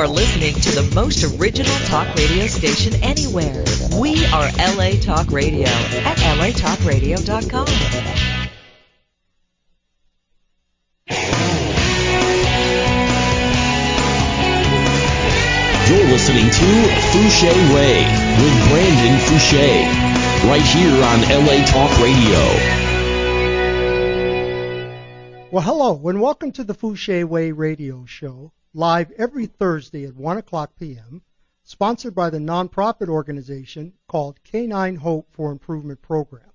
are listening to the most original talk radio station anywhere. We are LA Talk Radio at latalkradio.com. You're listening to Fouché Way with Brandon Fouché, right here on LA Talk Radio. Well, hello, and welcome to the Fouché Way radio show, live every Thursday at 1 o'clock p.m., sponsored by the nonprofit organization called Canine Hope for Improvement Program,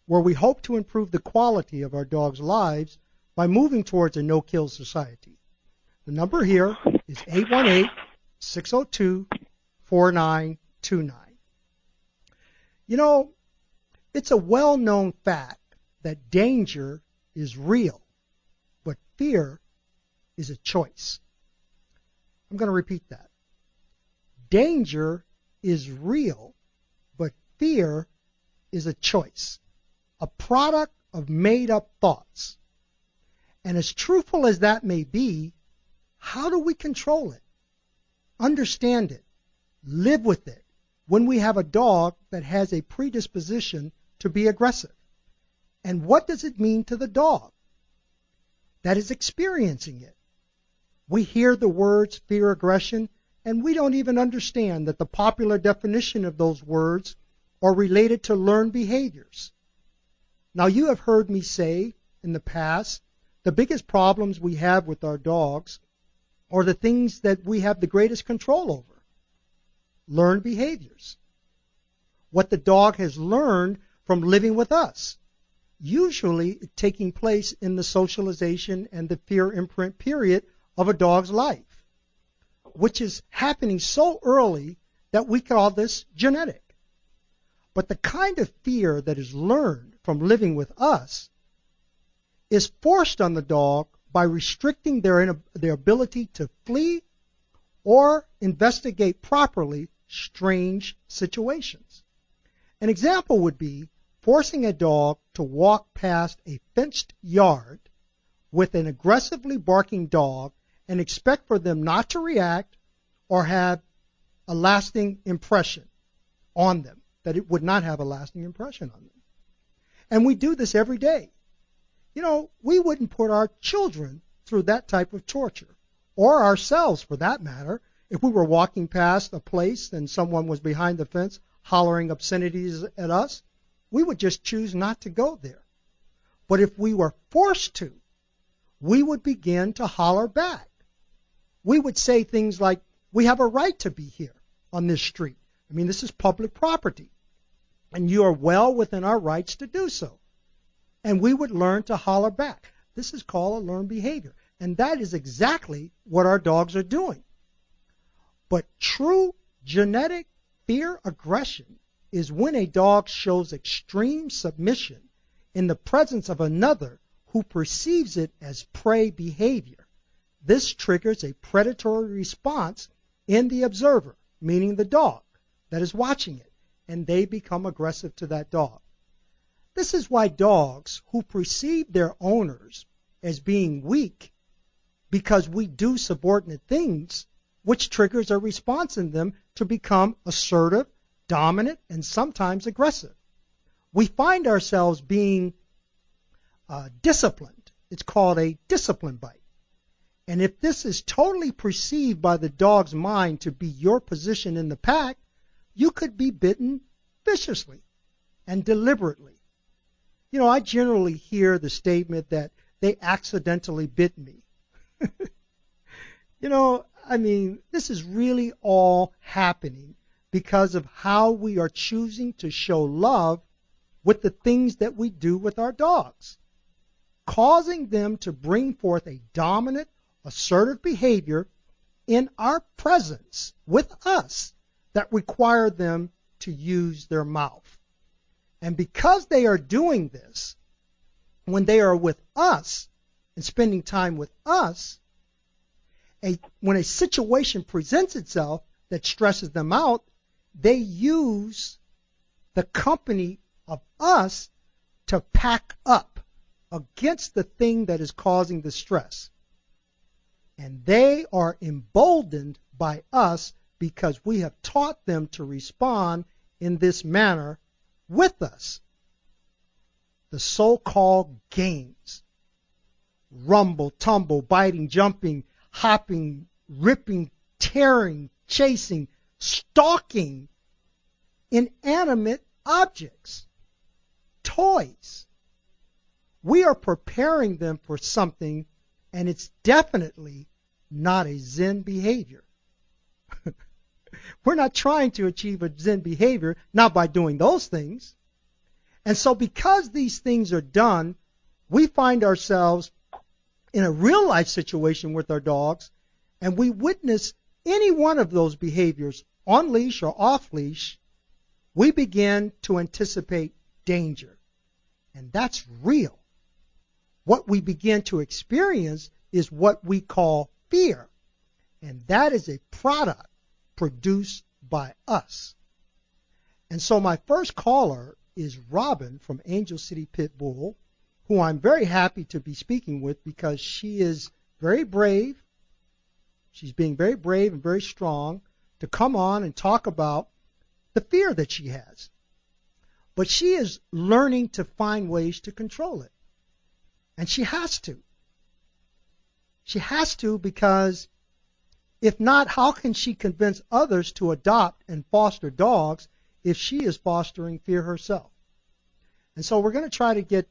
where we hope to improve the quality of our dogs' lives by moving towards a no-kill society. The number here is 818-602-4929. You know, it's a well-known fact that danger is real, but fear is a choice. I'm going to repeat that. Danger is real, but fear is a choice, a product of made-up thoughts. And as truthful as that may be, how do we control it, understand it, live with it when we have a dog that has a predisposition to be aggressive? And what does it mean to the dog that is experiencing it? We hear the words fear, aggression, and we don't even understand that the popular definition of those words are related to learned behaviors. Now, you have heard me say in the past, the biggest problems we have with our dogs are the things that we have the greatest control over. Learned behaviors. What the dog has learned from living with us. Usually taking place in the socialization and the fear imprint period of a dog's life, which is happening so early that we call this genetic. But the kind of fear that is learned from living with us is forced on the dog by restricting their ability to flee or investigate properly strange situations. An example would be forcing a dog to walk past a fenced yard with an aggressively barking dog and expect for them not to react or have a lasting impression on them, that it would not have a lasting impression on them. And we do this every day. You know, we wouldn't put our children through that type of torture, or ourselves for that matter, if we were walking past a place and someone was behind the fence hollering obscenities at us. We would just choose not to go there. But if we were forced to, we would begin to holler back. We would say things like, we have a right to be here on this street. I mean, this is public property, and you are well within our rights to do so. And we would learn to holler back. This is called a learned behavior, and that is exactly what our dogs are doing. But true genetic fear aggression is when a dog shows extreme submission in the presence of another who perceives it as prey behavior. This triggers a predatory response in the observer, meaning the dog that is watching it, and they become aggressive to that dog. This is why dogs who perceive their owners as being weak because we do subordinate things, which triggers a response in them to become assertive, dominant, and sometimes aggressive. We find ourselves being disciplined. It's called a discipline bite. And if this is totally perceived by the dog's mind to be your position in the pack, you could be bitten viciously and deliberately. You know, I generally hear the statement that they accidentally bit me. You know, I mean, this is really all happening because of how we are choosing to show love with the things that we do with our dogs, causing them to bring forth a dominant, assertive behavior in our presence with us that require them to use their mouth. And because they are doing this, when they are with us and spending time with us, when a situation presents itself that stresses them out, they use the company of us to pack up against the thing that is causing the stress. And they are emboldened by us because we have taught them to respond in this manner with us. The so-called games. Rumble, tumble, biting, jumping, hopping, ripping, tearing, chasing, stalking inanimate objects, toys. We are preparing them for something, and it's definitely not a Zen behavior. We're not trying to achieve a Zen behavior, not by doing those things. And so because these things are done, we find ourselves in a real life situation with our dogs, and we witness any one of those behaviors on leash or off leash, we begin to anticipate danger. And that's real. What we begin to experience is what we call fear. And that is a product produced by us. And so my first caller is Robin from Angel City Pit Bull, who I'm very happy to be speaking with because she is very brave. She's being very brave and very strong to come on and talk about the fear that she has. But she is learning to find ways to control it. And she has to. She has to because if not, how can she convince others to adopt and foster dogs if she is fostering fear herself? And so we're going to try to get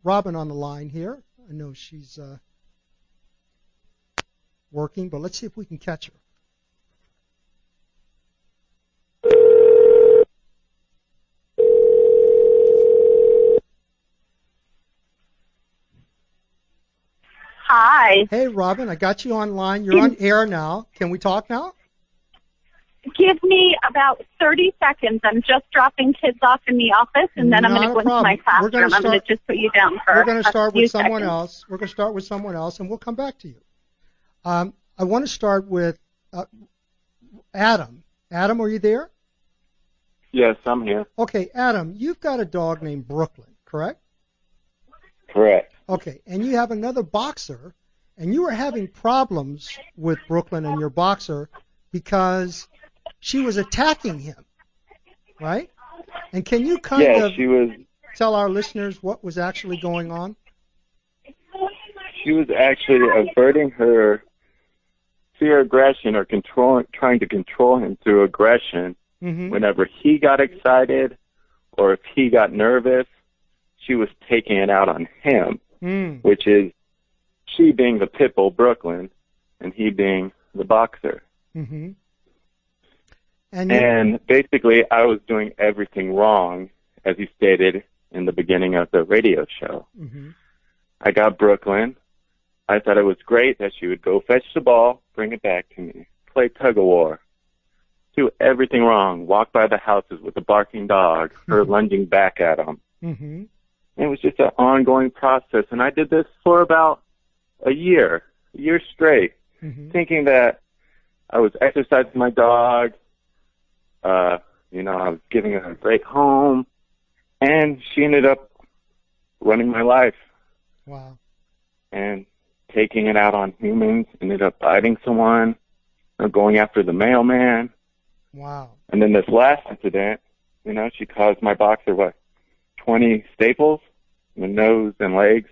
Robin on the line here. I know she's working, but let's see if we can catch her. Hi. Hey, Robin, I got you online. You're on air now. Can we talk now? Give me about 30 seconds. I'm just dropping kids off in the office, and then I'm going to go into my classroom. I'm going to just put you down for We're going to start with someone seconds. else. We're going to start with someone else, and we'll come back to you. I want to start with Adam. Adam, are you there? Yes, I'm here. Okay, Adam, you've got a dog named Brooklyn, correct? Correct. Okay, and you have another boxer, and you were having problems with Brooklyn and your boxer because she was attacking him, right? And can you kind of she was tell our listeners what was actually going on? she was actually averting her fear aggression or trying to control him through aggression. Mm-hmm. Whenever he got excited or if he got nervous, she was taking it out on him, which is she being the pit bull Brooklyn and he being the boxer. Mm-hmm. And basically, I was doing everything wrong, as you stated in the beginning of the radio show. Mm-hmm. I got Brooklyn. I thought it was great that she would go fetch the ball, bring it back to me, play tug-of-war, do everything wrong, walk by the houses with a barking dog, her lunging back at him. Mm-hmm. It was just an ongoing process, and I did this for about a year straight, thinking that I was exercising my dog, I was giving her a great home, and she ended up running my life. Wow. And taking it out on humans, ended up biting someone, or going after the mailman. Wow. And then this last incident, she caused my boxer, 20 staples in the nose and legs.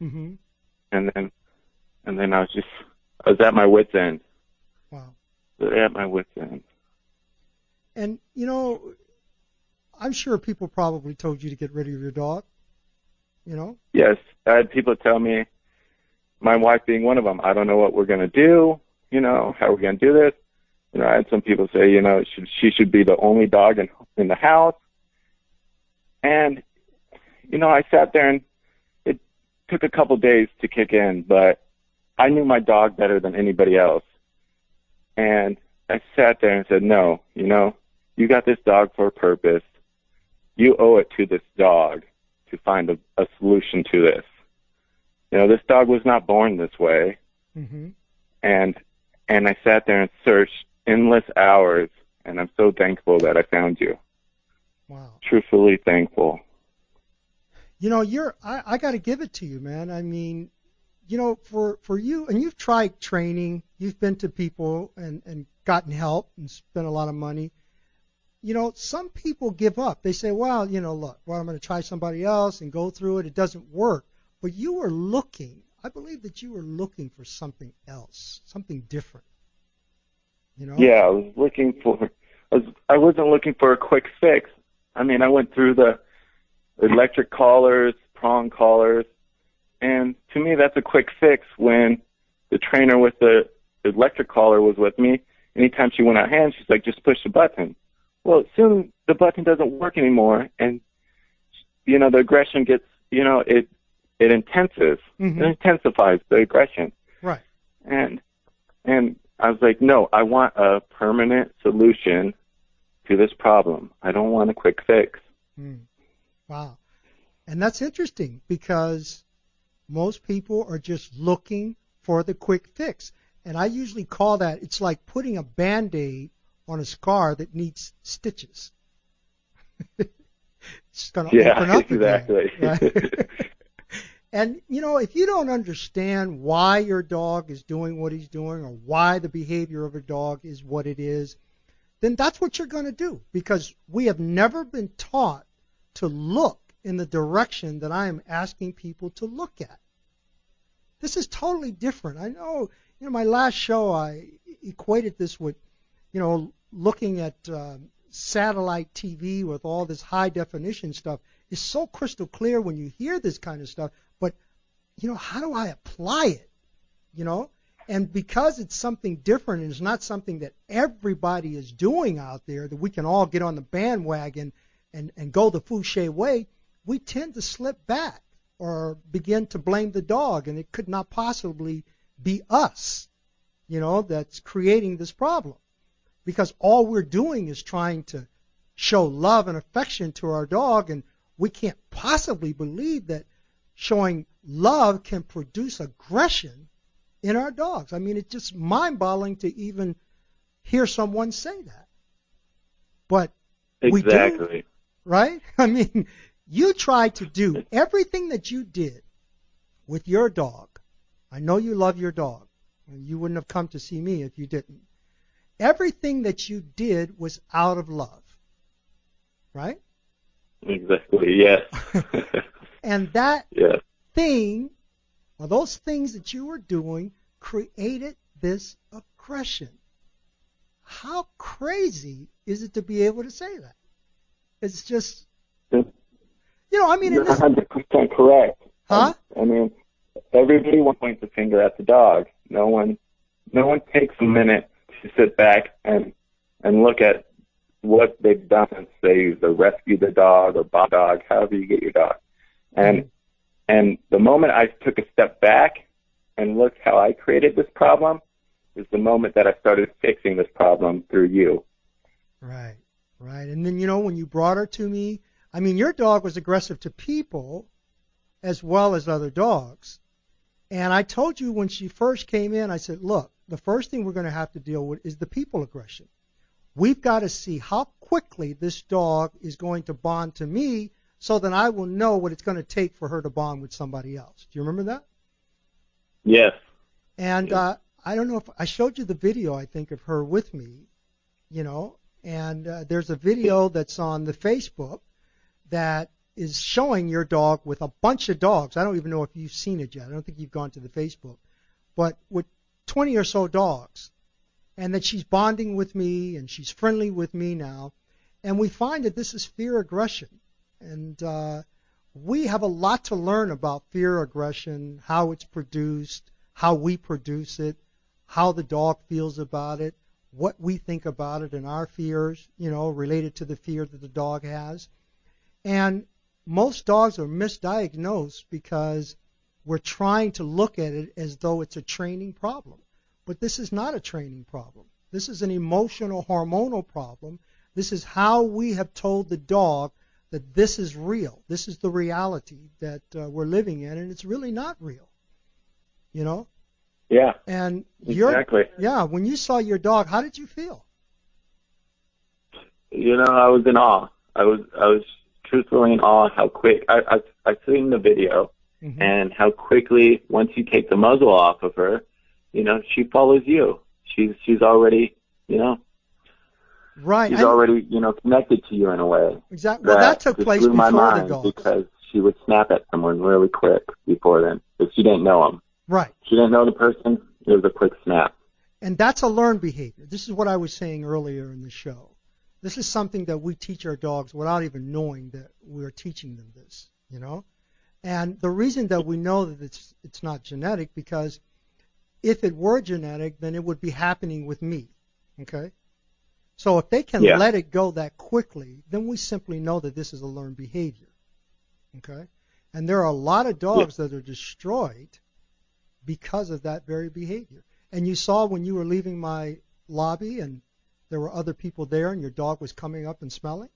Mm-hmm. And then I was at my wit's end. Wow. At my wit's end. And, I'm sure people probably told you to get rid of your dog, Yes, I had people tell me, my wife being one of them, I don't know what we're going to do, how are we going to do this? I had some people say, she should be the only dog in the house. And, I sat there and it took a couple days to kick in, but I knew my dog better than anybody else. And I sat there and said, no, you got this dog for a purpose. You owe it to this dog to find a solution to this. This dog was not born this way. Mm-hmm. And I sat there and searched endless hours, and I'm so thankful that I found you. Wow. Truthfully thankful. I got to give it to you, man. I mean, for you, and you've tried training, you've been to people and gotten help and spent a lot of money. Some people give up. They say, well, look, I'm going to try somebody else and go through it. It doesn't work. But you were looking. I believe that you were looking for something else, something different. Yeah, I was looking for. I wasn't looking for a quick fix. I mean, I went through the electric collars, prong collars, and to me, that's a quick fix. When the trainer with the electric collar was with me, anytime she went out hand, she's like, just push the button. Well, soon the button doesn't work anymore, and the aggression gets, it intensifies. Mm-hmm. It intensifies the aggression. Right. And I was like, no, I want a permanent solution to this problem. I don't want a quick fix. Wow. And that's interesting because most people are just looking for the quick fix. And I usually call that, it's like putting a Band-Aid on a scar that needs stitches. It's going to open up exactly. Again, right? And, if you don't understand why your dog is doing what he's doing or why the behavior of a dog is what it is, then that's what you're going to do, because we have never been taught to look in the direction that I am asking people to look at. This is totally different. I know, my last show I equated this with, looking at satellite TV with all this high definition stuff. Is so crystal clear when you hear this kind of stuff, but how do I apply it? And because it's something different and it's not something that everybody is doing out there, that we can all get on the bandwagon and go the Fouché way, we tend to slip back or begin to blame the dog, and it could not possibly be us, that's creating this problem, because all we're doing is trying to show love and affection to our dog, and we can't possibly believe that showing love can produce aggression in our dogs. I mean, it's just mind-boggling to even hear someone say that. But we do, right? I mean, you tried to do everything that you did with your dog. I know you love your dog. You wouldn't have come to see me if you didn't. Everything that you did was out of love, right? Exactly, yes. And that thing, or those things that you were doing, created this aggression. How crazy is it to be able to say that? It's just, You're 100% correct. Huh? I mean, everybody points the finger at the dog. No one takes a minute to sit back and look at what they've done since they either rescued the dog or bought a dog, however you get your dog. And the moment I took a step back and looked how I created this problem is the moment that I started fixing this problem through you. Right. And then, when you brought her to me, I mean, your dog was aggressive to people as well as other dogs. And I told you when she first came in, I said, look, the first thing we're going to have to deal with is the people aggression. We've got to see how quickly this dog is going to bond to me so that I will know what it's going to take for her to bond with somebody else. Do you remember that? Yes. And I don't know if I showed you the video, I think, of her with me, and there's a video that's on the Facebook that is showing your dog with a bunch of dogs. I don't even know if you've seen it yet. I don't think you've gone to the Facebook. But with 20 or so dogs, and that she's bonding with me and she's friendly with me now, and we find that this is fear aggression. And we have a lot to learn about fear aggression, how it's produced, how we produce it, how the dog feels about it, what we think about it and our fears, related to the fear that the dog has. And most dogs are misdiagnosed because we're trying to look at it as though it's a training problem. But this is not a training problem. This is an emotional, hormonal problem. This is how we have told the dog that this is real. This is the reality that we're living in, and it's really not real. Yeah. And exactly. When you saw your dog, how did you feel? I was in awe. I was truthfully in awe how quick. I seen the video, and how quickly, once you take the muzzle off of her, she follows you. She's already, right. She's already, connected to you in a way. Exactly. Well, that took place before my mind the dogs. Because she would snap at someone really quick before then, because she didn't know them. Right. She didn't know the person. It was a quick snap. And that's a learned behavior. This is what I was saying earlier in the show. This is something that we teach our dogs without even knowing that we're teaching them this, And the reason that we know that it's not genetic, because if it were genetic, then it would be happening with me, okay? So if they can let it go that quickly, then we simply know that this is a learned behavior, okay? And there are a lot of dogs that are destroyed because of that very behavior. And you saw when you were leaving my lobby and there were other people there and your dog was coming up and smelling?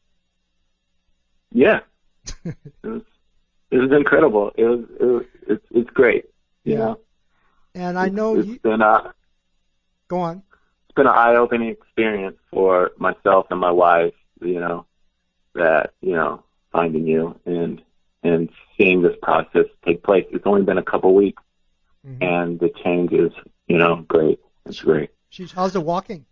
Yeah. It was incredible. It's great, you know. And I know it's been go on. It's been an eye-opening experience for myself and my wife, that, finding you and seeing this process take place. It's only been a couple weeks, and the change is, great. It's great. How's it walking?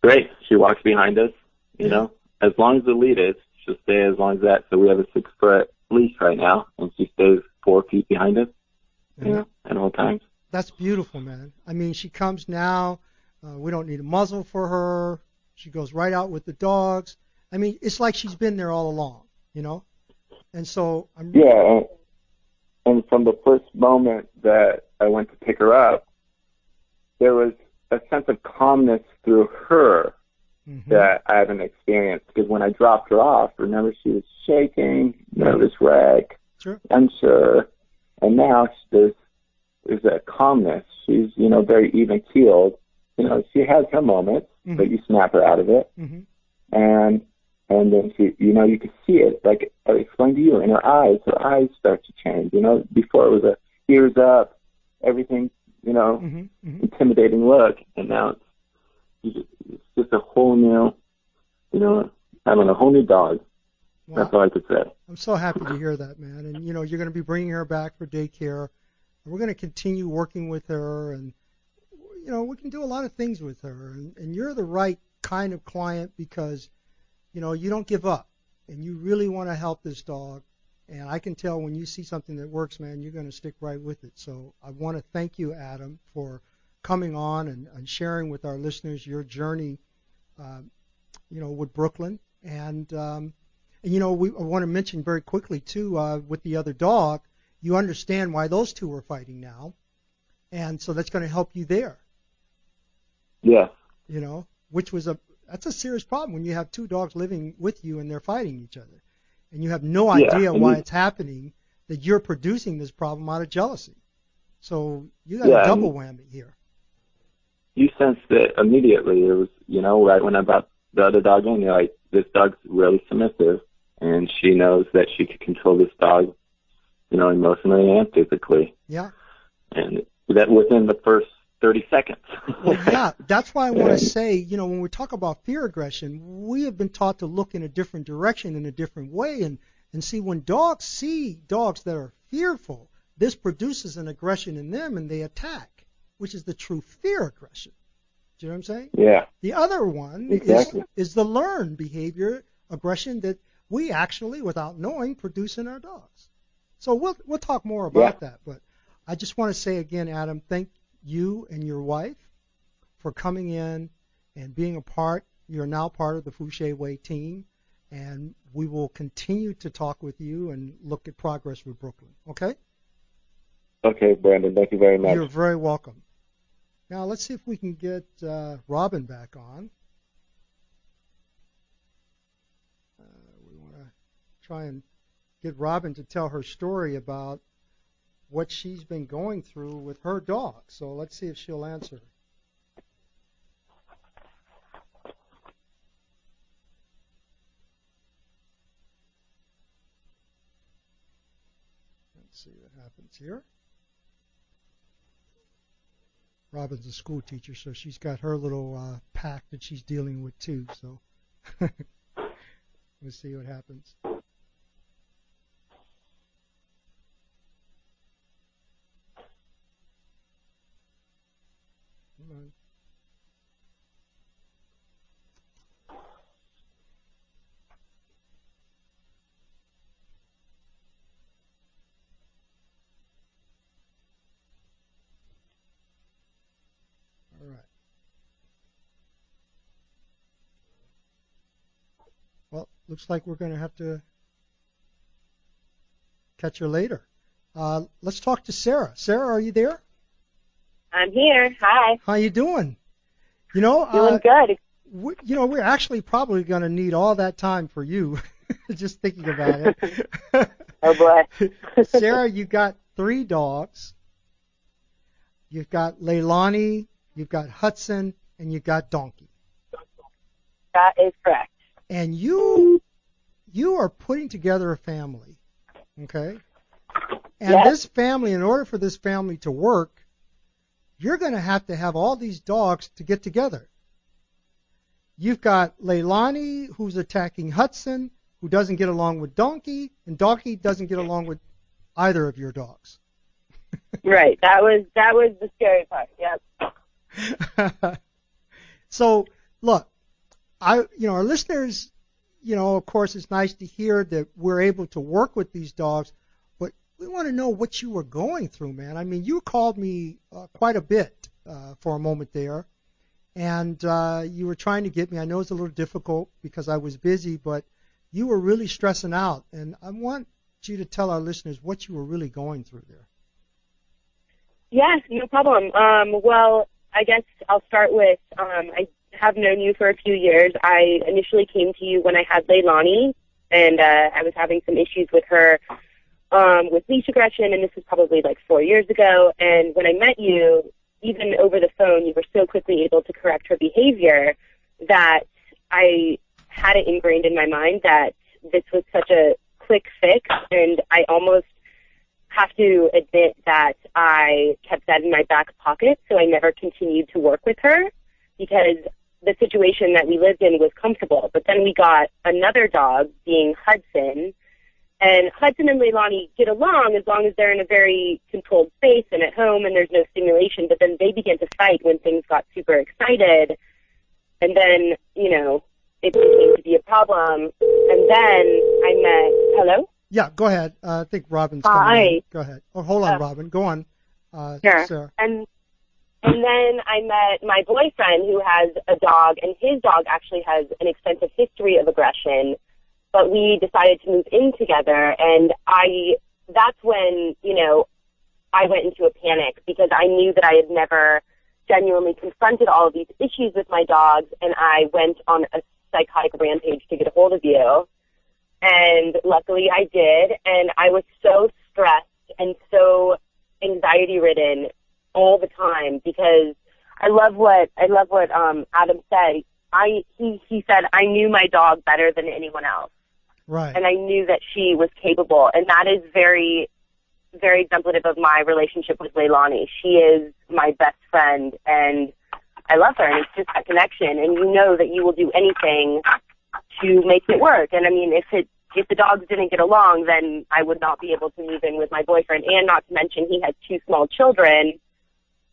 Great. She walks behind us, as long as the lead is, she'll stay as long as that. So we have a 6-foot leash right now, and she stays 4 feet behind us, at all times. That's beautiful, man. I mean, she comes now. We don't need a muzzle for her. She goes right out with the dogs. I mean, it's like she's been there all along, And so I'm. Yeah, and from the first moment that I went to pick her up, there was a sense of calmness through her that I haven't experienced. Because when I dropped her off, remember, she was shaking, nervous wreck, unsure, and now there's that calmness. She's, very even keeled. She has her moments, but you snap her out of it, and then she, you can see it. Like I explained to you, in her eyes start to change. Before it was a ears up, everything, intimidating look, and now it's just a whole new, a whole new dog. Wow. That's all I could say. I'm so happy to hear that, man. And you're going to be bringing her back for daycare. And we're going to continue working with her, and we can do a lot of things with her. And you're the right kind of client because you don't give up, and you really want to help this dog. And I can tell when you see something that works, man, you're going to stick right with it. So I want to thank you, Adam, for coming on and sharing with our listeners your journey, with Brooklyn. And I want to mention very quickly, too, with the other dog, you understand why those two are fighting now. And so that's going to help you there. Yeah. Which was that's a serious problem when you have two dogs living with you and they're fighting each other. And you have no idea why it's happening, that you're producing this problem out of jealousy. So you got a double whammy here. You sensed it immediately. It was, right when I brought the other dog in, you're like, this dog's really submissive, and she knows that she can control this dog, emotionally and physically. Yeah. And that within the first 30 seconds. Well, yeah, that's why I want to say, when we talk about fear aggression, we have been taught to look in a different direction, in a different way, and see when dogs see dogs that are fearful, this produces an aggression in them and they attack, which is the true fear aggression. Do you know what I'm saying? Yeah. The other one is the learned behavior aggression that we actually, without knowing, produce in our dogs. So we'll talk more about that, but I just want to say again, Adam, thank you and your wife for coming in and being a part. You're now part of the Fouché Way team, and we will continue to talk with you and look at progress with Brooklyn. Okay? Okay, Brandon. Thank you very much. You're very welcome. Now let's see if we can get Robin back on. We want to try and get Robin to tell her story about what she's been going through with her dog. So let's see if she'll answer. Let's see what happens here. Robin's a school teacher, so she's got her little pack that she's dealing with too. So we'll see what happens. fine. All right. Well, looks like we're going to have to catch her later. Let's talk to Sarah. Sarah, are you there? I'm here. Hi. How you doing? Doing good. We're actually probably going to need all that time for you, just thinking about it. Oh, boy. Sarah, you got 3 dogs. You've got Leilani, you've got Hudson, and you've got Donkey. That is correct. And you are putting together a family, okay? And yes. This family, in order for this family to work, you're going to have all these dogs to get together. You've got Leilani, who's attacking Hudson, who doesn't get along with Donkey, and Donkey doesn't get along with either of your dogs. Right. That was the scary part. Yep. So, look, our listeners, of course, it's nice to hear that we're able to work with these dogs, but we want to know what you were going through, man. I mean, you called me quite a bit for a moment there, and you were trying to get me. I know it's a little difficult because I was busy, but you were really stressing out, and I want you to tell our listeners what you were really going through there. Yes, no problem. Well, I guess I'll start with I have known you for a few years. I initially came to you when I had Leilani, and I was having some issues with her with leash aggression, and this was probably like 4 years ago. And when I met you, even over the phone, you were so quickly able to correct her behavior that I had it ingrained in my mind that this was such a quick fix, and I almost have to admit that I kept that in my back pocket, so I never continued to work with her because the situation that we lived in was comfortable. But then we got another dog, being Hudson, and Hudson and Leilani get along as long as they're in a very controlled space and at home and there's no stimulation, but then they began to fight when things got super excited, and then, it became to be a problem. And then I met, hello? Yeah, go ahead. I think Robin's coming in. Go ahead. Oh, hold on, Robin. Go on. Sure. Sarah. And then I met my boyfriend who has a dog, and his dog actually has an extensive history of aggression, but we decided to move in together, and that's when, I went into a panic because I knew that I had never genuinely confronted all of these issues with my dogs, and I went on a psychotic rampage to get a hold of you. And luckily I did, and I was so stressed and so anxiety-ridden all the time because I love what Adam said. He said I knew my dog better than anyone else, right? And I knew that she was capable, and that is very, very exemplative of my relationship with Leilani. She is my best friend, and I love her, and it's just that connection. And you know that you will do anything to make it work. And I mean, if the dogs didn't get along, then I would not be able to move in with my boyfriend, and not to mention he has 2 small children.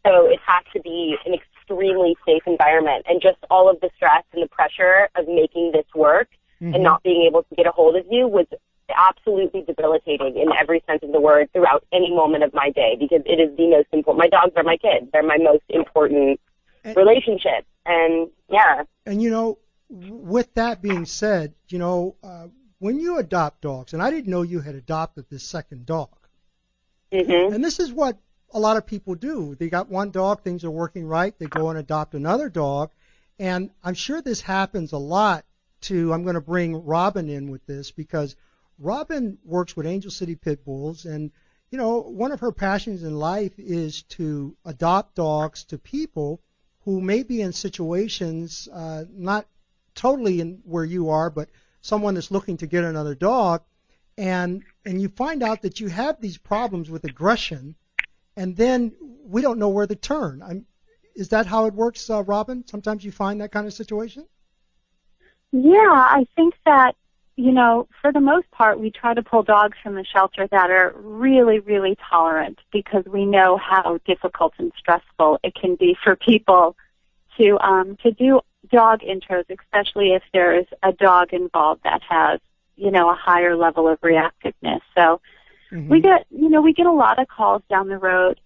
So it has to be an extremely safe environment, and just all of the stress and the pressure of making this work and not being able to get a hold of you was absolutely debilitating in every sense of the word throughout any moment of my day, because it is the most important. My dogs are my kids. They're my most important relationship. And yeah. And with that being said, when you adopt dogs, and I didn't know you had adopted this second dog, and this is what a lot of people do. They got one dog, things are working right, they go and adopt another dog, and I'm sure this happens a lot too. I'm going to bring Robin in with this because Robin works with Angel City Pit Bulls, and one of her passions in life is to adopt dogs to people who may be in situations not totally in where you are, but someone that's looking to get another dog, and you find out that you have these problems with aggression, and then we don't know where to turn. Is that how it works, Robin? Sometimes you find that kind of situation? Yeah, I think that for the most part, we try to pull dogs from the shelter that are really, really tolerant, because we know how difficult and stressful it can be for people to do dog intros, especially if there's a dog involved that has, a higher level of reactiveness. So we get a lot of calls down the road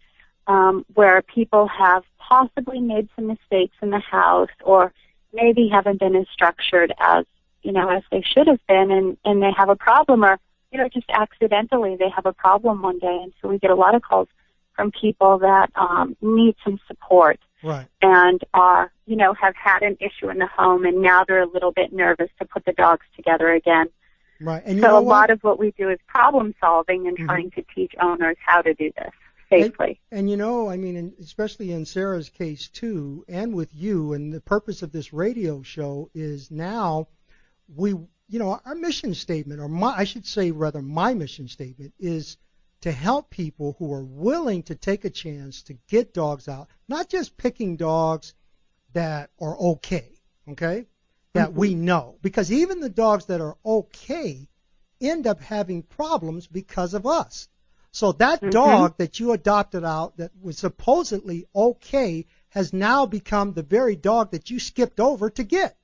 where people have possibly made some mistakes in the house, or maybe haven't been as structured as they should have been, and they have a problem, or, just accidentally they have a problem one day. And so we get a lot of calls from people that need some support. Right. And are, have had an issue in the home, and now they're a little bit nervous to put the dogs together again. Right. And so a lot of what we do is problem solving and trying to teach owners how to do this safely. And especially in Sarah's case too, and with you, and the purpose of this radio show is now our mission statement, or my mission statement is to help people who are willing to take a chance to get dogs out, not just picking dogs that are okay, that we know. Because even the dogs that are okay end up having problems because of us. So that dog that you adopted out that was supposedly okay has now become the very dog that you skipped over to get.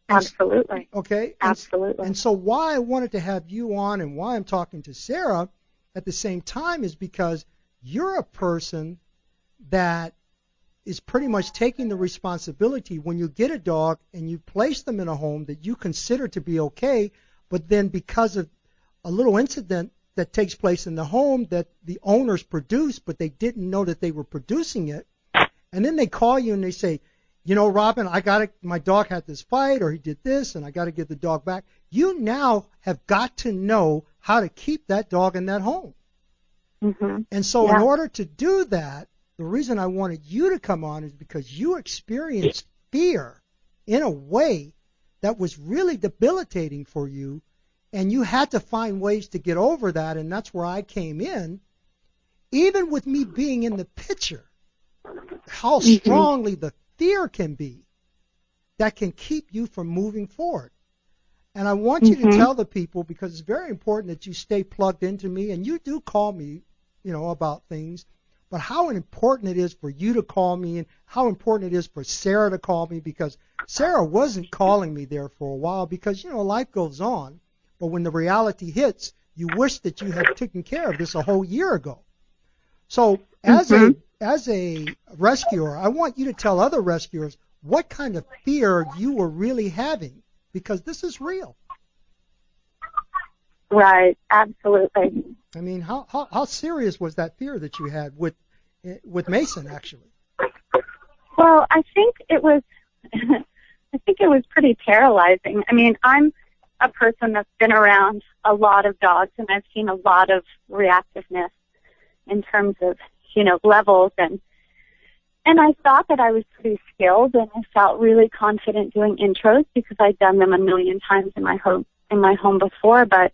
Absolutely. Okay. Absolutely. And so why I wanted to have you on, and why I'm talking to Sarah at the same time, is because you're a person that is pretty much taking the responsibility when you get a dog and you place them in a home that you consider to be okay, but then because of a little incident that takes place in the home that the owners produced, but they didn't know that they were producing it, and then they call you and they say, Robin, my dog had this fight, or he did this, and I got to get the dog back. You now have got to know how to keep that dog in that home. And so in order to do that, the reason I wanted you to come on is because you experienced fear in a way that was really debilitating for you, and you had to find ways to get over that, and that's where I came in. Even with me being in the picture, how strongly the fear can be that can keep you from moving forward. And I want you to tell the people, because it's very important that you stay plugged into me, and you do call me, about things, but how important it is for you to call me, and how important it is for Sarah to call me, because Sarah wasn't calling me there for a while because, life goes on. But when the reality hits, you wish that you had taken care of this a whole year ago. So as a rescuer, I want you to tell other rescuers what kind of fear you were really having, because this is real. Right, absolutely. I mean, how serious was that fear that you had with Mason, actually? Well, I think it was pretty paralyzing. I mean, I'm a person that's been around a lot of dogs, and I've seen a lot of reactiveness in terms of, levels, and I thought that I was pretty skilled, and I felt really confident doing intros because I'd done them a million times in my home before. But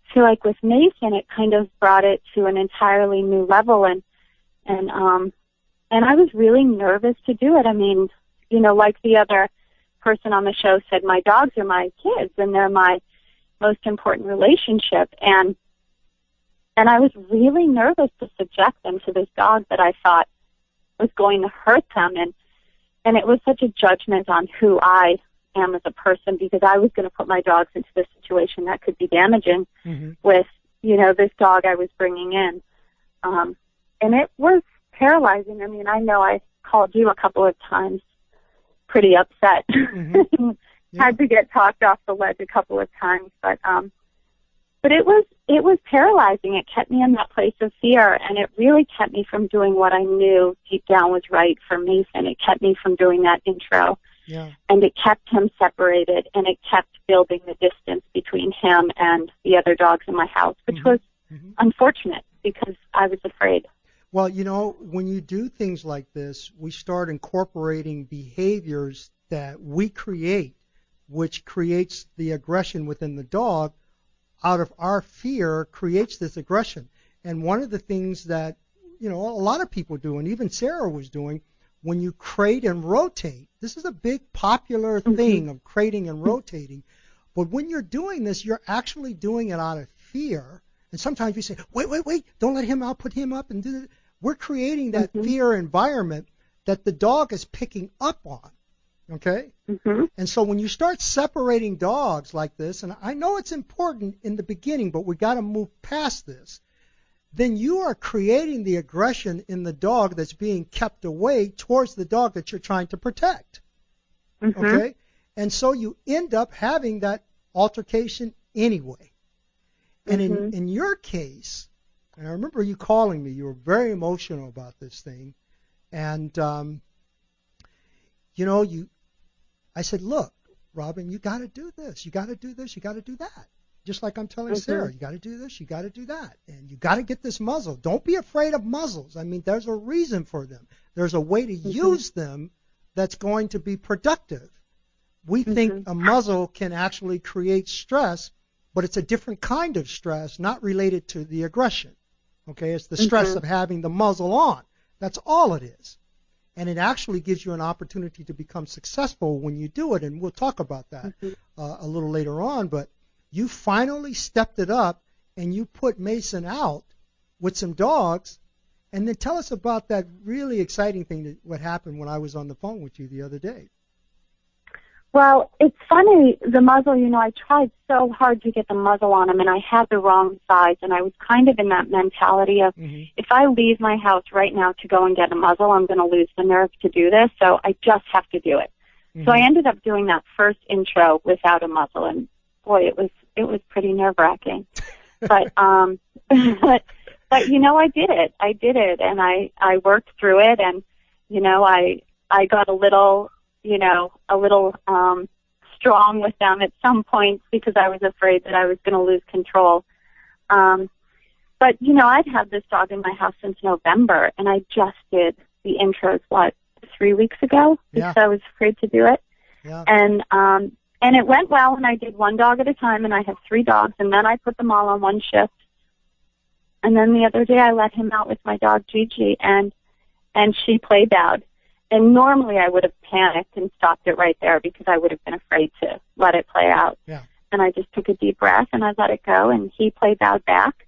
I feel like with Mason, it kind of brought it to an entirely new level, and I was really nervous to do it. I mean, like the other person on the show said, my dogs are my kids, and they're my most important relationship, and I was really nervous to subject them to this dog that I thought was going to hurt them, and it was such a judgment on who I am as a person, because I was going to put my dogs into this situation that could be damaging with, this dog I was bringing in. And it was paralyzing. I mean, I know I called you a couple of times pretty upset. Had to get talked off the ledge a couple of times, but it was paralyzing. It kept me in that place of fear, and it really kept me from doing what I knew deep down was right for Mason. It kept me from doing that intro, and it kept him separated, and it kept building the distance between him and the other dogs in my house, which was unfortunate because I was afraid. Well, when you do things like this, we start incorporating behaviors that we create, which creates the aggression within the dog. Out of our fear creates this aggression. And one of the things that, a lot of people do, and even Sarah was doing, when you crate and rotate, this is a big popular thing of crating and rotating. But when you're doing this, you're actually doing it out of fear. And sometimes we say, wait, don't let him out, put him up and do it. We're creating that fear environment that the dog is picking up on. Okay? And so when you start separating dogs like this, and I know it's important in the beginning, but we got to move past this, then you are creating the aggression in the dog that's being kept away towards the dog that you're trying to protect. Okay? And so you end up having that altercation anyway. And in your case, and I remember you calling me, you were very emotional about this thing, and I said, look, Robin, you got to do this, you got to do this, you got to do that. Just like I'm telling Sarah, you got to do this, you got to do that, and you got to get this muzzle. Don't be afraid of muzzles. I mean, there's a reason for them. There's a way to use them that's going to be productive. We think a muzzle can actually create stress, but it's a different kind of stress, not related to the aggression. Okay, it's the stress of having the muzzle on. That's all it is. And it actually gives you an opportunity to become successful when you do it, and we'll talk about that a little later on. But you finally stepped it up, and you put Mason out with some dogs. And then tell us about that really exciting thing, what happened when I was on the phone with you the other day. Well, it's funny, the muzzle, I tried so hard to get the muzzle on him, and I had the wrong size, and I was kind of in that mentality of, if I leave my house right now to go and get a muzzle, I'm going to lose the nerve to do this, so I just have to do it. So I ended up doing that first intro without a muzzle, and boy, it was pretty nerve-wracking. But, but I did it, and I worked through it, and, I got a little strong with them at some points because I was afraid that I was going to lose control. But, I'd had this dog in my house since November, and I just did the intros, 3 weeks ago, because I was afraid to do it. Yeah. And it went well, and I did one dog at a time, and I have 3 dogs, and then I put them all on one shift. And then the other day I let him out with my dog Gigi, and she play bowed. And normally I would have panicked and stopped it right there because I would have been afraid to let it play out. Yeah. And I just took a deep breath and I let it go, and he play bowed back.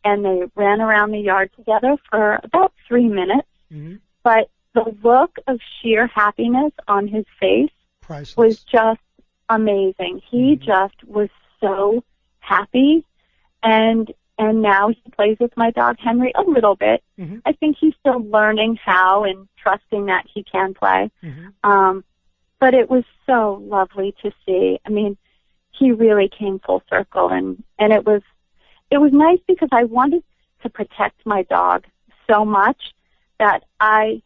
And they ran around the yard together for about 3 minutes. But the look of sheer happiness on his face was just amazing. He just was so happy. And now he plays with my dog Henry a little bit. I think he's still learning how and trusting that he can play. But it was so lovely to see. I mean, he really came full circle, and it was nice because I wanted to protect my dog so much that I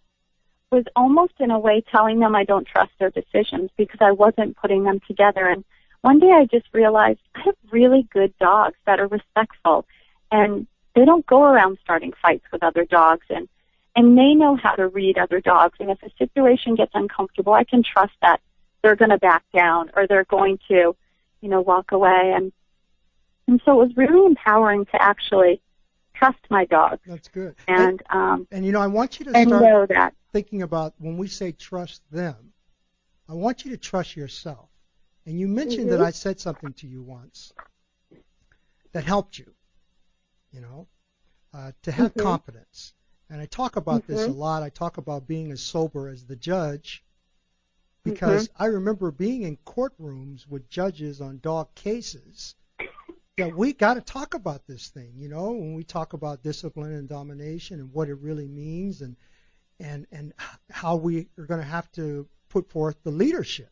was almost in a way telling them I don't trust their decisions because I wasn't putting them together. And one day I just realized I have really good dogs that are respectful, and they don't go around starting fights with other dogs, and they know how to read other dogs. And if a situation gets uncomfortable, I can trust that they're going to back down or they're going to, walk away. And so it was really empowering to actually trust my dogs. That's good. And I want you to start thinking about when we say trust them, I want you to trust yourself. And you mentioned that I said something to you once that helped you, to have confidence. And I talk about this a lot. I talk about being as sober as the judge because I remember being in courtrooms with judges on dog cases that we got to talk about this thing, when we talk about discipline and domination and what it really means and how we are going to have to put forth the leadership,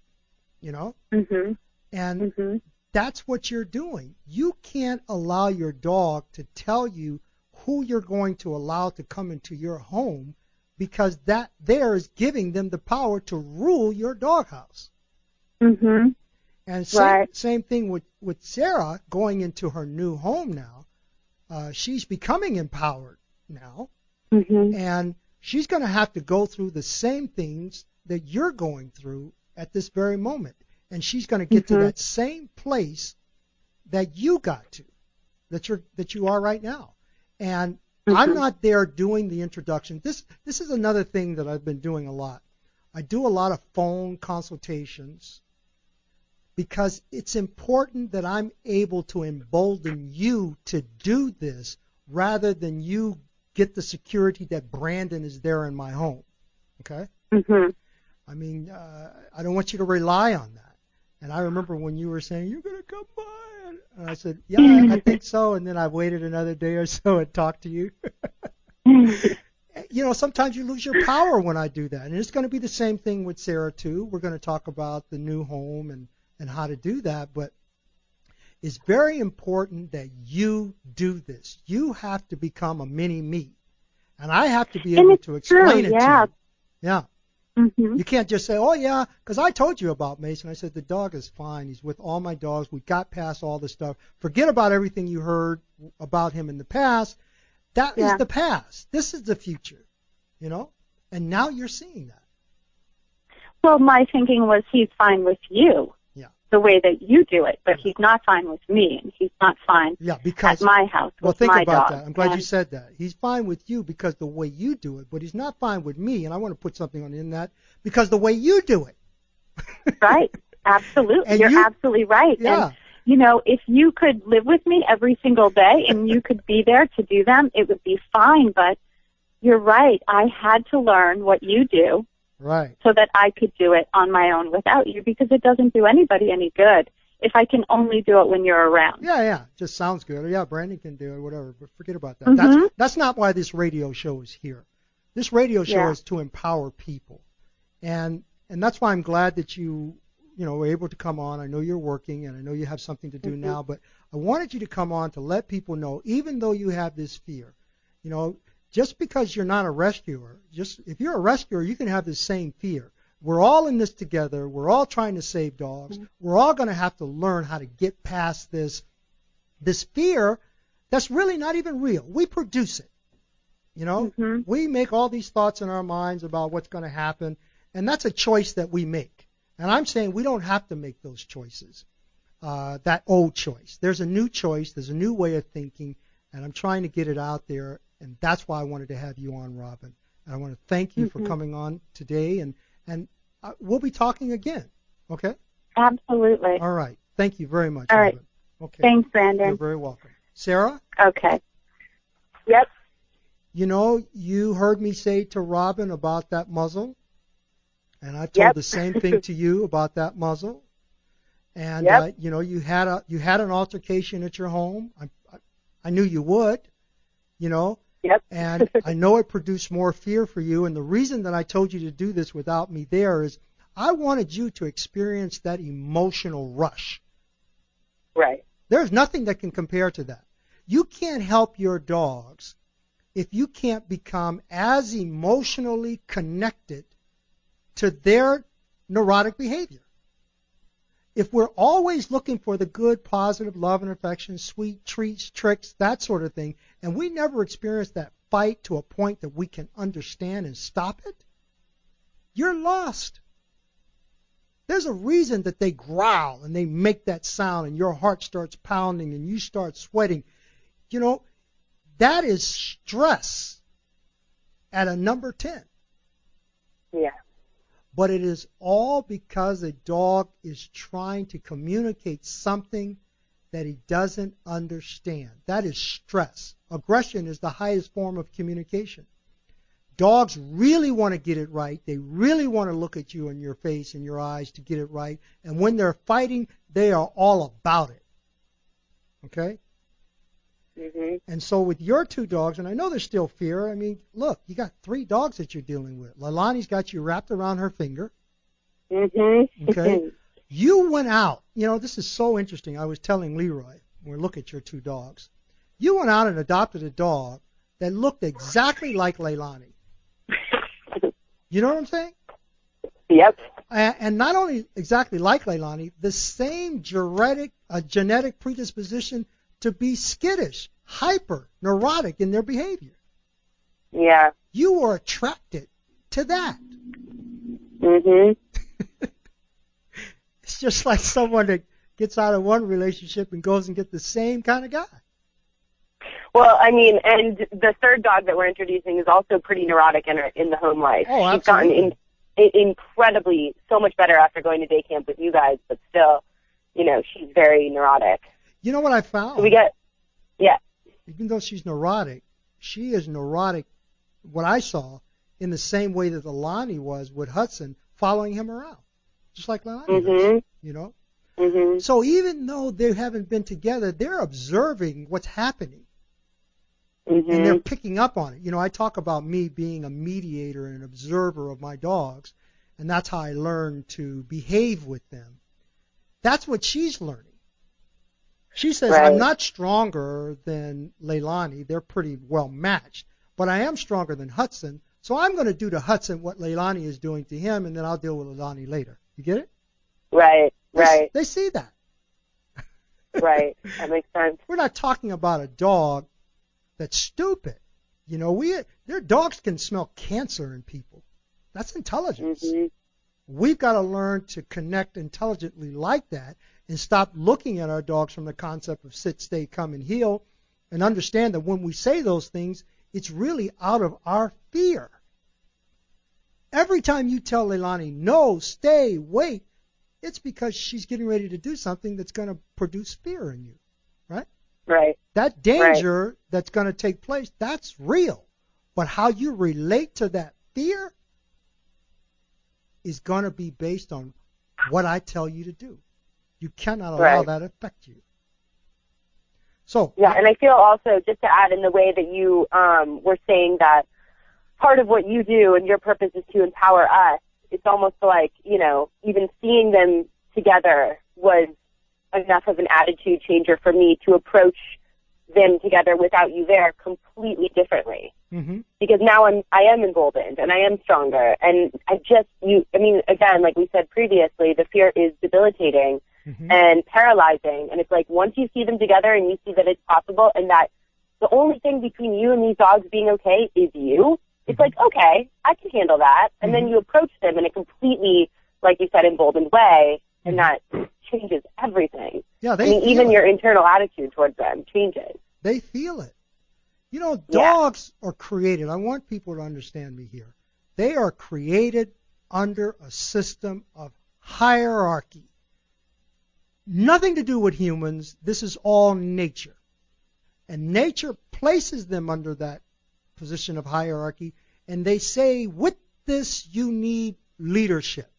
And that's what you're doing. You can't allow your dog to tell you who you're going to allow to come into your home because that there is giving them the power to rule your doghouse. And same thing with Sarah going into her new home now. She's becoming empowered now, and she's going to have to go through the same things that you're going through at this very moment. And she's going to get to that same place that you got to, that you are right now. And I'm not there doing the introduction. This is another thing that I've been doing a lot. I do a lot of phone consultations because it's important that I'm able to embolden you to do this rather than you get the security that Brandon is there in my home. Okay? Mm-hmm. I mean, I don't want you to rely on that. And I remember when you were saying, you're going to come by. And I said, yeah, I think so. And then I waited another day or so and talked to you. You know, sometimes you lose your power when I do that. And it's going to be the same thing with Sarah, too. We're going to talk about the new home and how to do that. But it's very important that you do this. You have to become a mini-me. And I have to be able to explain it to you. Yeah. Mm-hmm. You can't just say, oh, yeah, because I told you about Mason. I said, the dog is fine. He's with all my dogs. We got past all the stuff. Forget about everything you heard about him in the past. That is the past. This is the future, you know? And now you're seeing that. Well, my thinking was he's fine with you, the way that you do it, but he's not fine with me, and he's not fine at my house with my dog. Well, think about that. I'm glad you said that. He's fine with you because the way you do it, but he's not fine with me, and I want to put something in that, because the way you do it. Right. Absolutely. You're absolutely right. Yeah. And, you know, if you could live with me every single day and you could be there to do them, it would be fine, but you're right. I had to learn what you do. Right. So that I could do it on my own without you, because it doesn't do anybody any good if I can only do it when you're around. Yeah. Just sounds good. Yeah, Brandon can do it, whatever, but forget about that. Mm-hmm. That's not why this radio show is here. This radio show is to empower people. And that's why I'm glad that you were able to come on. I know you're working, and I know you have something to do now, but I wanted you to come on to let people know, even though you have this fear, you know, just because you're not a rescuer, if you're a rescuer, you can have the same fear. We're all in this together. We're all trying to save dogs. Mm-hmm. We're all going to have to learn how to get past this fear that's really not even real. We produce it. You know, we make all these thoughts in our minds about what's going to happen, and that's a choice that we make. And I'm saying we don't have to make those choices, that old choice. There's a new choice. There's a new way of thinking, and I'm trying to get it out there. And that's why I wanted to have you on, Robin. And I want to thank you for coming on today. And we'll be talking again. Okay? Absolutely. All right. Thank you very much, All Robin. Right. Okay. Thanks, Brandon. You're very welcome. Sarah? Okay. Yep. You know, you heard me say to Robin about that muzzle. And I told the same thing to you about that muzzle. And, you know, you had an altercation at your home. I knew you would. You know, and I know it produced more fear for you. And the reason that I told you to do this without me there is I wanted you to experience that emotional rush. Right. There's nothing that can compare to that. You can't help your dogs if you can't become as emotionally connected to their neurotic behavior. If we're always looking for the good, positive love and affection, sweet treats, tricks, that sort of thing, and we never experience that fight to a point that we can understand and stop it, you're lost. There's a reason that they growl and they make that sound and your heart starts pounding and you start sweating. You know, that is stress at a number 10. Yeah. But it is all because a dog is trying to communicate something that he doesn't understand. That is stress. Aggression is the highest form of communication. Dogs really want to get it right. They really want to look at you in your face and your eyes to get it right. And when they're fighting, they are all about it. Okay? Mm-hmm. And so with your two dogs, and I know there's still fear. I mean, look, you got 3 dogs that you're dealing with. Leilani's got you wrapped around her finger. Mm-hmm. Okay? You went out. You know, this is so interesting. I was telling Leroy, when we look at your 2 dogs, you went out and adopted a dog that looked exactly like Leilani. You know what I'm saying? Yep. And not only exactly like Leilani, the same genetic predisposition to be skittish, hyper, neurotic in their behavior. Yeah. You were attracted to that. Mm-hmm. It's just like someone that gets out of one relationship and goes and gets the same kind of guy. Well, I mean, and the third dog that we're introducing is also pretty neurotic in the home life. Oh, absolutely. He's gotten incredibly, so much better after going to day camp with you guys, but still, she's very neurotic. You know what I found? So Even though she's neurotic, she is neurotic, what I saw, in the same way that Leilani was with Hudson, following him around, just like Leilani does, Mm-hmm. So even though they haven't been together, they're observing what's happening, and they're picking up on it. I talk about me being a mediator and an observer of my dogs, and that's how I learn to behave with them. That's what she's learning. She says, I'm not stronger than Leilani. They're pretty well matched. But I am stronger than Hudson, so I'm going to do to Hudson what Leilani is doing to him, and then I'll deal with Leilani later. You get it? Right. They see that. Right. That makes sense. We're not talking about a dog that's stupid. Their dogs can smell cancer in people. That's intelligence. Mm-hmm. We've got to learn to connect intelligently like that and stop looking at our dogs from the concept of sit, stay, come, and heal, and understand that when we say those things, it's really out of our fear. Every time you tell Leilani, no, stay, wait, it's because she's getting ready to do something that's going to produce fear in you, right? Right. That danger that's going to take place, that's real. But how you relate to that fear is going to be based on what I tell you to do. You cannot allow that to affect you. So and I feel also, just to add in the way that you were saying that part of what you do and your purpose is to empower us, it's almost like, even seeing them together was enough of an attitude changer for me to approach them together without you there completely differently. Mm-hmm. Because now I am emboldened and I am stronger. And again, like we said previously, the fear is debilitating and paralyzing. And it's like, once you see them together and you see that it's possible and that the only thing between you and these dogs being okay is you, it's like, okay, I can handle that. And then you approach them in a completely, like you said, emboldened way, and that changes everything. Yeah, even your internal attitude towards them changes. They feel it. Dogs are created. I want people to understand me here. They are created under a system of hierarchy. Nothing to do with humans. This is all nature. And nature places them under that position of hierarchy, and they say, with this, you need leadership.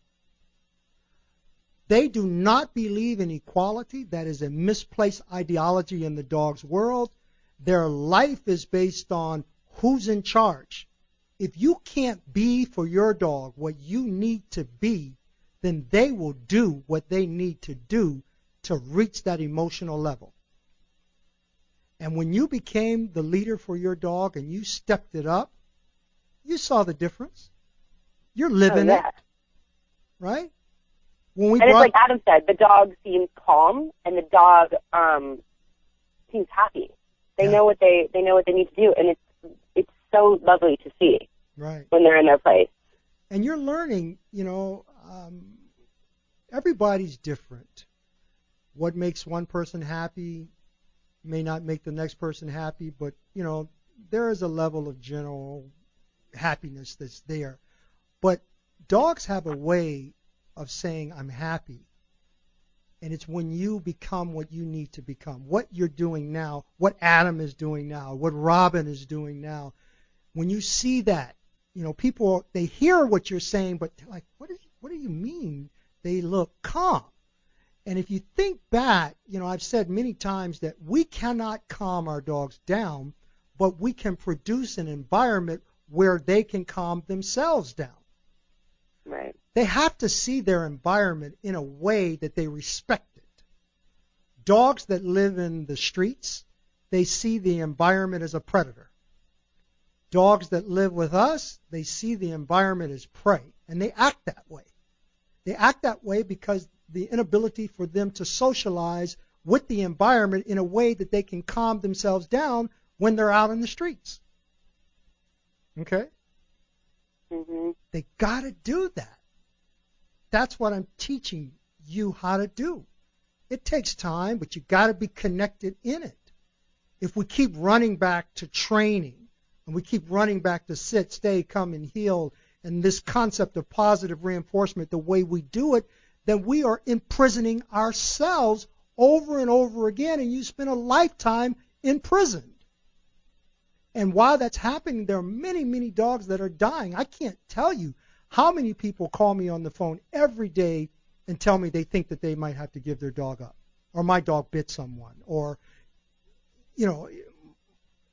They do not believe in equality. That is a misplaced ideology in the dog's world. Their life is based on who's in charge. If you can't be for your dog what you need to be, then they will do what they need to do to reach that emotional level. And when you became the leader for your dog and you stepped it up, you saw the difference. You're living it, right? It's like Adam said, the dog seems calm and the dog seems happy. They know what they need to do, and it's so lovely to see. Right. When they're in their place. And you're learning, everybody's different. What makes one person happy may not make the next person happy, but, there is a level of general happiness that's there. But dogs have a way of saying, I'm happy. And it's when you become what you need to become, what you're doing now, what Adam is doing now, what Robin is doing now. When you see that, people, they hear what you're saying, but they're like, what do you mean? They look calm. And if you think back, I've said many times that we cannot calm our dogs down, but we can produce an environment where they can calm themselves down. Right. They have to see their environment in a way that they respect it. Dogs that live in the streets, they see the environment as a predator. Dogs that live with us, they see the environment as prey, and they act that way. They act that way because the inability for them to socialize with the environment in a way that they can calm themselves down when they're out in the streets. Okay? Mm-hmm. They got to do that. That's what I'm teaching you how to do. It takes time, but you got to be connected in it. If we keep running back to training, and we keep running back to sit, stay, come, and heal, and this concept of positive reinforcement, the way we do it, then we are imprisoning ourselves over and over again, and you spend a lifetime imprisoned. And while that's happening, there are many, many dogs that are dying. I can't tell you how many people call me on the phone every day and tell me they think that they might have to give their dog up, or my dog bit someone, or, you know,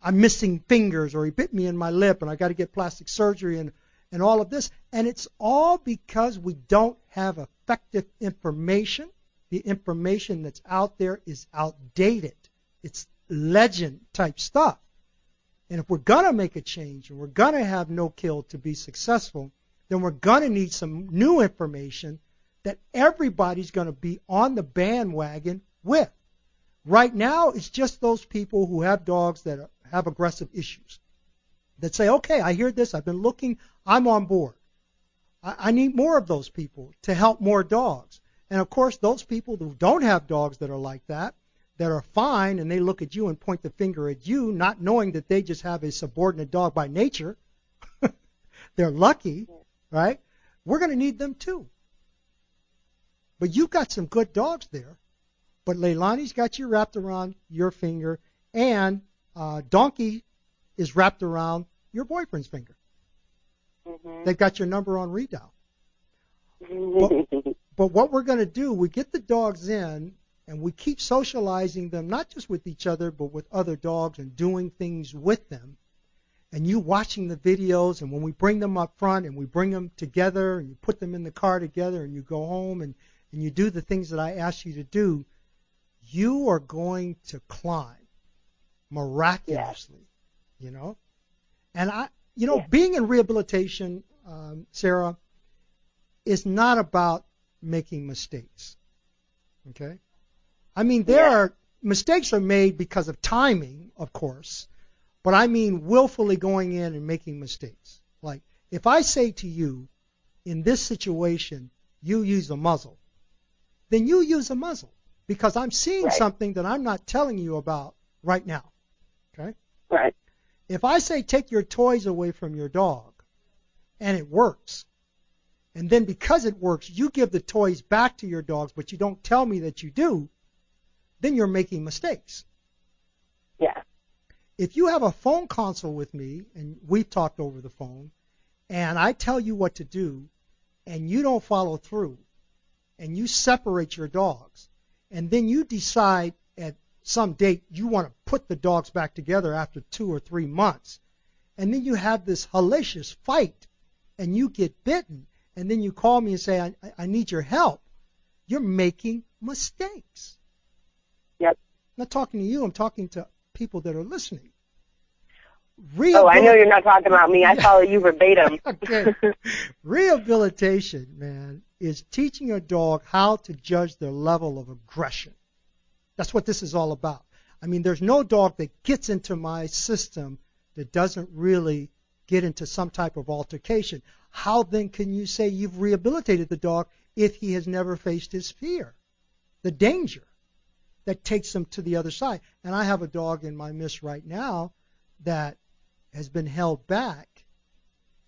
I'm missing fingers, or he bit me in my lip and I got to get plastic surgery and all of this. And it's all because we don't have effective information. The information that's out there is outdated. It's legend type stuff. And if we're going to make a change and we're going to have no kill to be successful, then we're going to need some new information that everybody's going to be on the bandwagon with. Right now, it's just those people who have dogs that have aggressive issues that say, okay, I hear this, I've been looking, I'm on board. I need more of those people to help more dogs. And of course, those people who don't have dogs that are like that are fine, and they look at you and point the finger at you, not knowing that they just have a subordinate dog by nature. They're lucky, right? We're going to need them too. But you've got some good dogs there. But Leilani's got you wrapped around your finger, and Donkey is wrapped around your boyfriend's finger. Mm-hmm. They've got your number on redial. But what we're going to do, we get the dogs in, and we keep socializing them, not just with each other, but with other dogs, and doing things with them. And you watching the videos, and when we bring them up front, and we bring them together, and you put them in the car together, and you go home, and you do the things that I asked you to do, you are going to climb miraculously, you know. And being in rehabilitation, Sarah, is not about making mistakes. Okay? I mean, mistakes are made because of timing, of course, but I mean willfully going in and making mistakes. Like, if I say to you, in this situation, you use a muzzle, then you use a muzzle, because I'm seeing something that I'm not telling you about right now. Okay? Right. If I say take your toys away from your dog, and it works, and then because it works, you give the toys back to your dogs, but you don't tell me that you do, then you're making mistakes. Yeah. If you have a phone consult with me, and we've talked over the phone, and I tell you what to do, and you don't follow through, and you separate your dogs, and then you decide at some date you want to put the dogs back together after 2 or 3 months, and then you have this hellacious fight, and you get bitten, and then you call me and say, I need your help, you're making mistakes. Yep. I'm not talking to you, I'm talking to people that are listening. I know you're not talking about me. I follow you verbatim. Okay. Rehabilitation, man, is teaching a dog how to judge their level of aggression. That's what this is all about. I mean, there's no dog that gets into my system that doesn't really get into some type of altercation. How then can you say you've rehabilitated the dog if he has never faced his fear, the danger that takes him to the other side? And I have a dog in my midst right now that has been held back,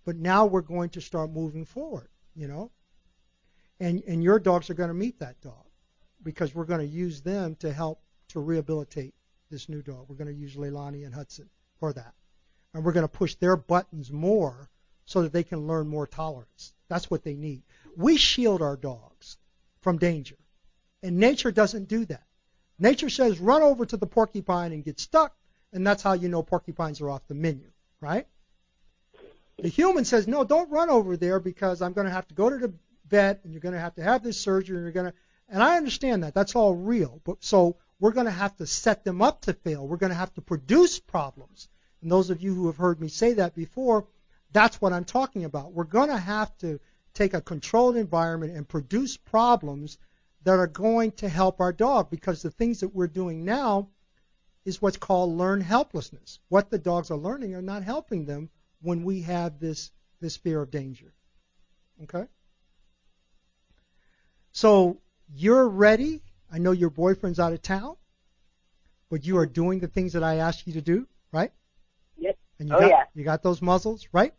but now we're going to start moving forward, you know. And your dogs are going to meet that dog, because we're going to use them to help to rehabilitate this new dog. We're going to use Leilani and Hudson for that. And we're going to push their buttons more so that they can learn more tolerance. That's what they need. We shield our dogs from danger, and nature doesn't do that. Nature says run over to the porcupine and get stuck, and that's how you know porcupines are off the menu, right? The human says, no, don't run over there, because I'm going to have to go to the vet, and you're going to have this surgery, and I understand that. That's all real. But so we're going to have to set them up to fail. We're going to have to produce problems. And those of you who have heard me say that before, that's what I'm talking about. We're going to have to take a controlled environment and produce problems that are going to help our dog, because the things that we're doing now is what's called learned helplessness. What the dogs are learning are not helping them when we have this fear of danger. Okay? So you're ready. I know your boyfriend's out of town, but you are doing the things that I asked you to do, right? Yep. And yeah. You got those muzzles, right?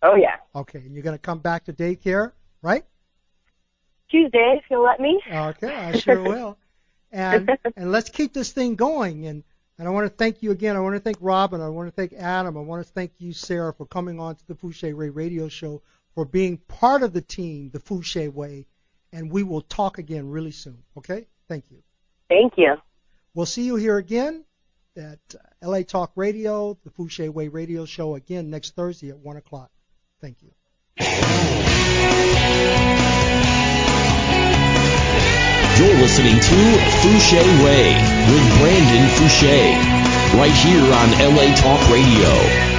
Oh, yeah. Okay, and you're going to come back to daycare, right? Tuesday, if you'll let me. Okay, I sure will. And let's keep this thing going. And I want to thank you again. I want to thank Robin. I want to thank Adam. I want to thank you, Sarah, for coming on to the Fouché Ray Radio Show, for being part of the team, the Fouché Way. And we will talk again really soon. Okay? Thank you. Thank you. We'll see you here again at LA Talk Radio, the Fouché Way Radio Show, again next Thursday at 1 o'clock. Thank you. You're listening to Fouché Way with Brandon Fouché, right here on LA Talk Radio.